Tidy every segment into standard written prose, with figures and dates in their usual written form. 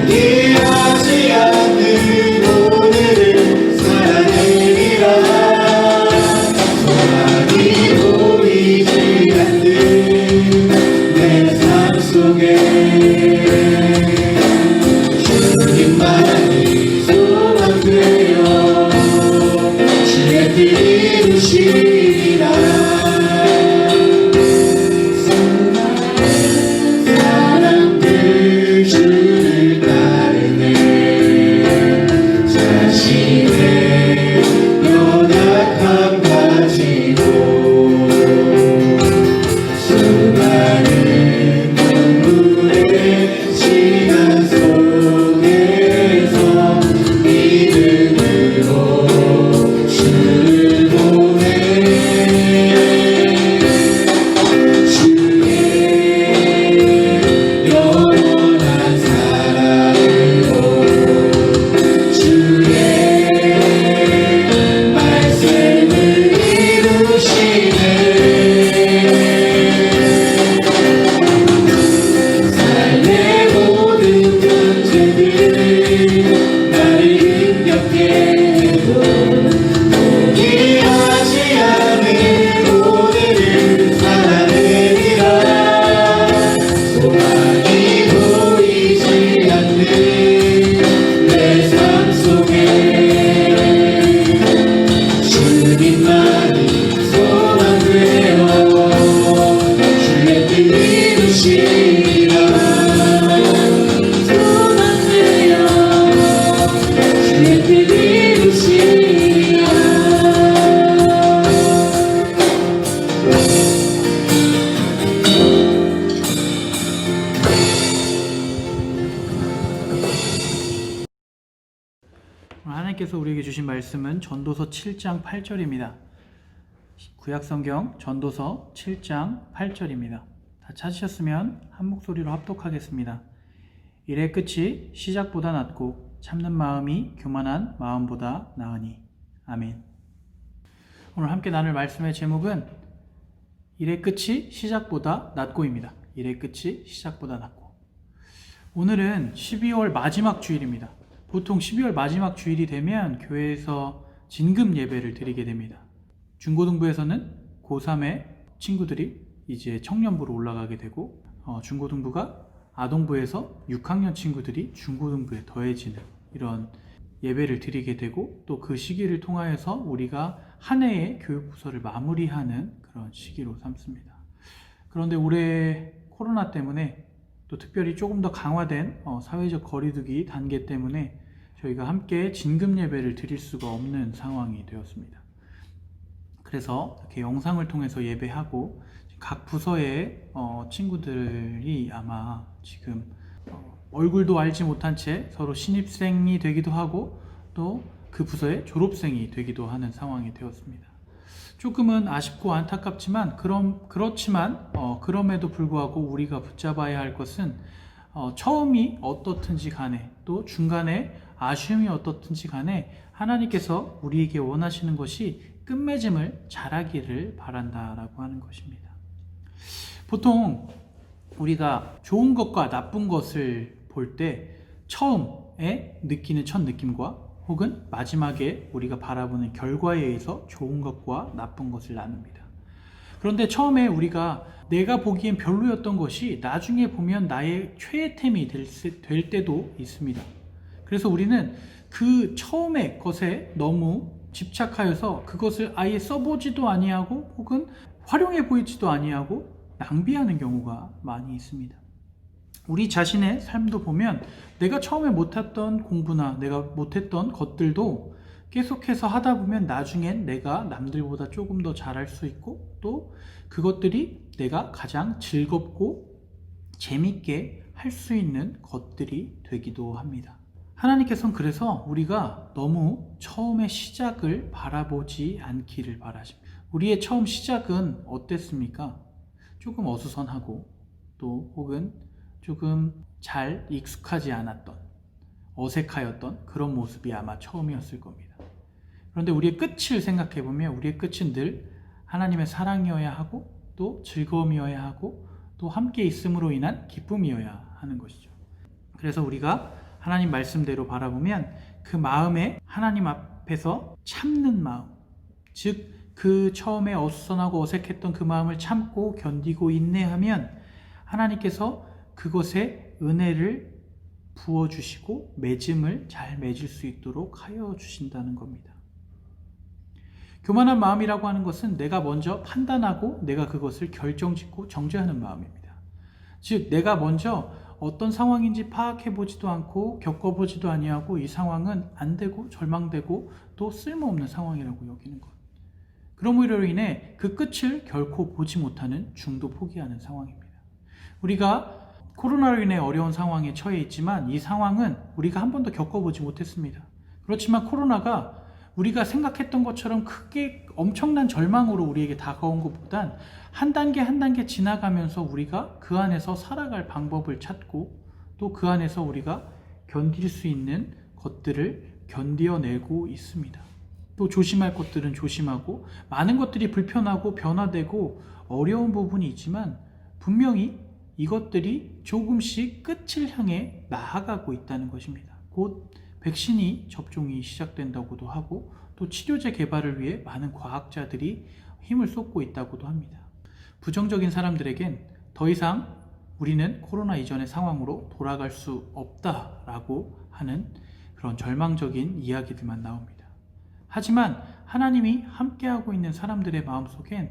포기하지 않는 오늘을 살아내리라. 소망이 보이지 않는 내 삶 속에 주님만이 소망되어 주의 뜻 이루시리라. 사람들 주를 따르네. 자신의 연약함 가지고 수많은 눈물의 시간 속에서 믿음으로 주를 보내. 주의 영원한 사랑으로 주의 말씀을 이루시네. 삶의 모든 문제들 나를 힘겹게 해도 포기하지 않은 오늘을 살아내리라. 소망이 보이지 않는 내 삶 속에 주님만이 소망되어 주의 뜻 이루시리라. 소망되어 주의 뜻 이루시리라. 하나님께서 우리에게 주신 말씀은 전도서 7장 8절입니다. 구약성경 전도서 7장 8절입니다. 다 찾으셨으면 한 목소리로 합독하겠습니다. 일의 끝이 시작보다 낫고 참는 마음이 교만한 마음보다 나으니. 아멘. 오늘 함께 나눌 말씀의 제목은 일의 끝이 시작보다 낫고입니다. 일의 끝이 시작보다 낫고. 오늘은 12월 마지막 주일입니다. 보통 12월 마지막 주일이 되면 교회에서 진금 예배를 드리게 됩니다. 중고등부에서는 고3의 친구들이 이제 청년부로 올라가게 되고, 중고등부가 아동부에서 6학년 친구들이 중고등부에 더해지는 이런 예배를 드리게 되고, 또 그 시기를 통하여서 우리가 한 해의 교육부서를 마무리하는 그런 시기로 삼습니다. 그런데 올해 코로나 때문에 또 특별히 조금 더 강화된 사회적 거리두기 단계 때문에 저희가 함께 진금 예배를 드릴 수가 없는 상황이 되었습니다. 그래서 이렇게 영상을 통해서 예배하고, 각 부서의 친구들이 아마 지금 얼굴도 알지 못한 채 서로 신입생이 되기도 하고 또 그 부서의 졸업생이 되기도 하는 상황이 되었습니다. 조금은 아쉽고 안타깝지만 그럼에도 불구하고 우리가 붙잡아야 할 것은 처음이 어떻든지 간에 또 중간에 아쉬움이 어떻든지 간에 하나님께서 우리에게 원하시는 것이 끝맺음을 잘하기를 바란다라고 하는 것입니다. 보통 우리가 좋은 것과 나쁜 것을 볼 때 처음에 느끼는 첫 느낌과 혹은 마지막에 우리가 바라보는 결과에 의해서 좋은 것과 나쁜 것을 나눕니다. 그런데 처음에 우리가 내가 보기엔 별로였던 것이 나중에 보면 나의 최애템이 될 때도 있습니다. 그래서 우리는 그 처음의 것에 너무 집착하여서 그것을 아예 써보지도 아니하고 혹은 활용해 보이지도 아니하고 낭비하는 경우가 많이 있습니다. 우리 자신의 삶도 보면 내가 처음에 못했던 공부나 내가 못했던 것들도 계속해서 하다 보면 나중엔 내가 남들보다 조금 더 잘할 수 있고 또 그것들이 내가 가장 즐겁고 재밌게 할 수 있는 것들이 되기도 합니다. 하나님께서는 그래서 우리가 너무 처음의 시작을 바라보지 않기를 바라십니다. 우리의 처음 시작은 어땠습니까? 조금 어수선하고 또 혹은 조금 잘 익숙하지 않았던 어색하였던 그런 모습이 아마 처음이었을 겁니다. 그런데 우리의 끝을 생각해 보면 우리의 끝은 늘 하나님의 사랑이어야 하고 또 즐거움이어야 하고 또 함께 있음으로 인한 기쁨이어야 하는 것이죠. 그래서 우리가 하나님 말씀대로 바라보면 그 마음에 하나님 앞에서 참는 마음, 즉 그 처음에 어수선하고 어색했던 그 마음을 참고 견디고 인내하면 하나님께서 그것에 은혜를 부어주시고 맺음을 잘 맺을 수 있도록 하여 주신다는 겁니다. 교만한 마음이라고 하는 것은 내가 먼저 판단하고 내가 그것을 결정짓고 정죄하는 마음입니다. 즉 내가 먼저 어떤 상황인지 파악해보지도 않고 겪어보지도 아니하고 이 상황은 안 되고 절망되고 또 쓸모없는 상황이라고 여기는 것. 그러므로 인해 그 끝을 결코 보지 못하는 중도 포기하는 상황입니다. 우리가 코로나로 인해 어려운 상황에 처해 있지만 이 상황은 우리가 한 번도 겪어보지 못했습니다. 그렇지만 코로나가 우리가 생각했던 것처럼 크게 엄청난 절망으로 우리에게 다가온 것보단 한 단계 한 단계 지나가면서 우리가 그 안에서 살아갈 방법을 찾고 또 그 안에서 우리가 견딜 수 있는 것들을 견뎌내고 있습니다. 또 조심할 것들은 조심하고 많은 것들이 불편하고 변화되고 어려운 부분이 있지만 분명히 이것들이 조금씩 끝을 향해 나아가고 있다는 것입니다. 곧 백신이 접종이 시작된다고도 하고 또 치료제 개발을 위해 많은 과학자들이 힘을 쏟고 있다고도 합니다. 부정적인 사람들에겐 더 이상 우리는 코로나 이전의 상황으로 돌아갈 수 없다라고 하는 그런 절망적인 이야기들만 나옵니다. 하지만 하나님이 함께하고 있는 사람들의 마음속엔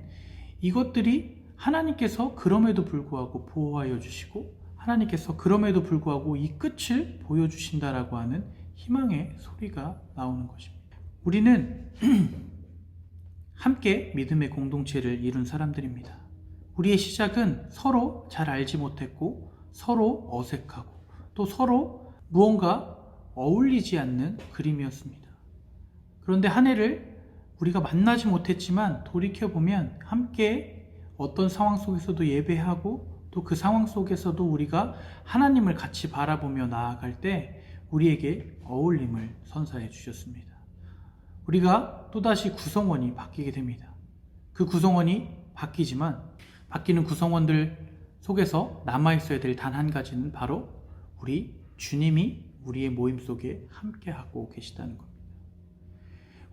이것들이 하나님께서 그럼에도 불구하고 보호하여 주시고 하나님께서 그럼에도 불구하고 이 끝을 보여주신다라고 하는 희망의 소리가 나오는 것입니다. 우리는 함께 믿음의 공동체를 이룬 사람들입니다. 우리의 시작은 서로 잘 알지 못했고 서로 어색하고 또 서로 무언가 어울리지 않는 그림이었습니다. 그런데 한 해를 우리가 만나지 못했지만 돌이켜보면 함께 어떤 상황 속에서도 예배하고 또 그 상황 속에서도 우리가 하나님을 같이 바라보며 나아갈 때 우리에게 어울림을 선사해 주셨습니다. 우리가 또다시 구성원이 바뀌게 됩니다. 그 구성원이 바뀌지만 바뀌는 구성원들 속에서 남아있어야 될 단 한 가지는 바로 우리 주님이 우리의 모임 속에 함께하고 계시다는 겁니다.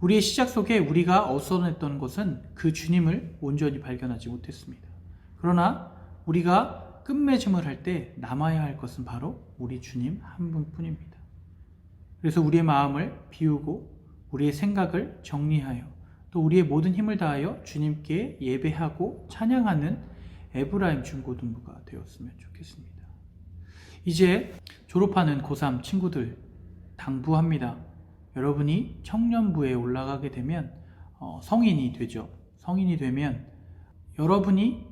우리의 시작 속에 우리가 어수선했던 것은 그 주님을 온전히 발견하지 못했습니다. 그러나 우리가 끝맺음을 할 때 남아야 할 것은 바로 우리 주님 한 분뿐입니다. 그래서 우리의 마음을 비우고 우리의 생각을 정리하여 또 우리의 모든 힘을 다하여 주님께 예배하고 찬양하는 에브라임 중고등부가 되었으면 좋겠습니다. 이제 졸업하는 고3 친구들 당부합니다. 여러분이 청년부에 올라가게 되면 성인이 되죠. 성인이 되면 여러분이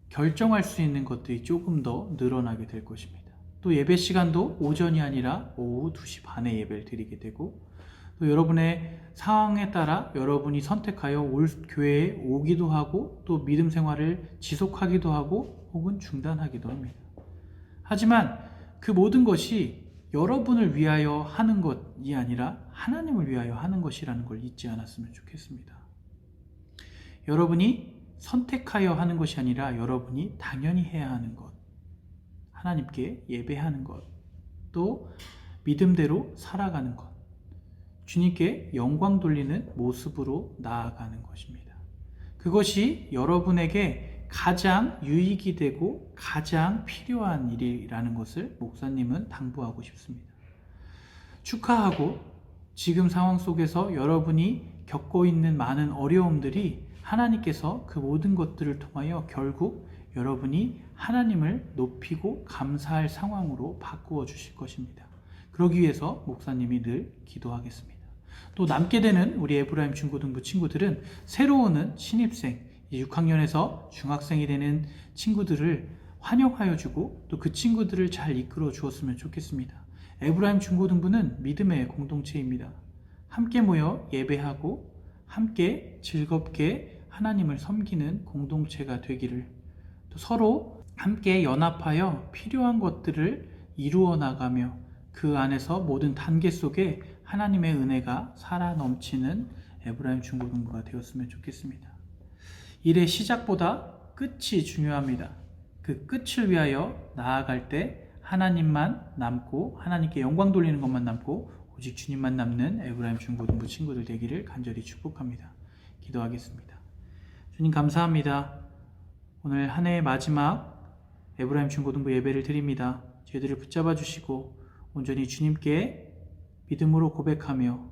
결정할 수 있는 것들이 조금 더 늘어나게 될 것입니다. 또 예배 시간도 오전이 아니라 오후 2시 반에 예배를 드리게 되고 또 여러분의 상황에 따라 여러분이 선택하여 올 교회에 오기도 하고 또 믿음 생활을 지속하기도 하고 혹은 중단하기도 합니다. 하지만 그 모든 것이 여러분을 위하여 하는 것이 아니라 하나님을 위하여 하는 것이라는 걸 잊지 않았으면 좋겠습니다. 여러분이 선택하여 하는 것이 아니라 여러분이 당연히 해야 하는 것, 하나님께 예배하는 것, 또 믿음대로 살아가는 것, 주님께 영광 돌리는 모습으로 나아가는 것입니다. 그것이 여러분에게 가장 유익이 되고 가장 필요한 일이라는 것을 목사님은 당부하고 싶습니다. 축하하고 지금 상황 속에서 여러분이 겪고 있는 많은 어려움들이 하나님께서 그 모든 것들을 통하여 결국 여러분이 하나님을 높이고 감사할 상황으로 바꾸어 주실 것입니다. 그러기 위해서 목사님이 늘 기도하겠습니다. 또 남게 되는 우리 에브라임 중고등부 친구들은 새로 오는 신입생 6학년에서 중학생이 되는 친구들을 환영하여 주고 또 그 친구들을 잘 이끌어 주었으면 좋겠습니다. 에브라임 중고등부는 믿음의 공동체입니다. 함께 모여 예배하고 함께 즐겁게 하나님을 섬기는 공동체가 되기를, 또 서로 함께 연합하여 필요한 것들을 이루어 나가며 그 안에서 모든 단계 속에 하나님의 은혜가 살아 넘치는 에브라임 중고등부가 되었으면 좋겠습니다. 일의 시작보다 끝이 중요합니다. 그 끝을 위하여 나아갈 때 하나님만 남고 하나님께 영광 돌리는 것만 남고 오직 주님만 남는 에브라임 중고등부 친구들 되기를 간절히 축복합니다. 기도하겠습니다. 주님 감사합니다. 오늘 한 해의 마지막 에브라임 중고등부 예배를 드립니다. 저희들을 붙잡아 주시고 온전히 주님께 믿음으로 고백하며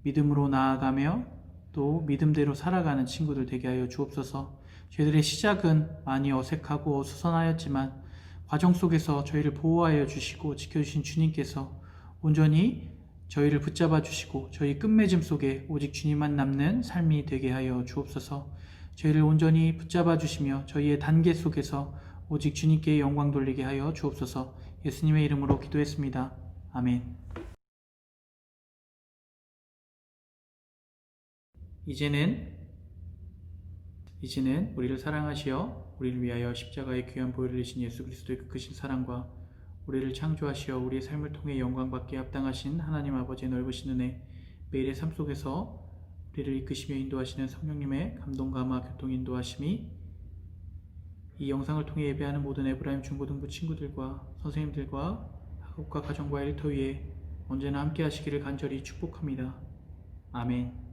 믿음으로 나아가며 또 믿음대로 살아가는 친구들 되게 하여 주옵소서. 저희들의 시작은 많이 어색하고 어수선하였지만 과정 속에서 저희를 보호하여 주시고 지켜주신 주님께서 온전히 저희를 붙잡아 주시고 저희 끝맺음 속에 오직 주님만 남는 삶이 되게 하여 주옵소서. 저희를 온전히 붙잡아 주시며 저희의 단계 속에서 오직 주님께 영광 돌리게 하여 주옵소서. 예수님의 이름으로 기도했습니다. 아멘. 이제는 우리를 사랑하시어 우리를 위하여 십자가의 귀한 보혈을 흘리신 예수 그리스도의 그 크신 사랑과 우리를 창조하시어 우리의 삶을 통해 영광받게 합당하신 하나님 아버지의 넓으신 은혜, 매일의 삶 속에서 우리를 이끄시며 인도하시는 성령님의 감동, 감화, 교통, 인도하심이 이 영상을 통해 예배하는 모든 에브라임 중고등부 친구들과 선생님들과 학업과 가정과 일터 위에 언제나 함께 하시기를 간절히 축복합니다. 아멘.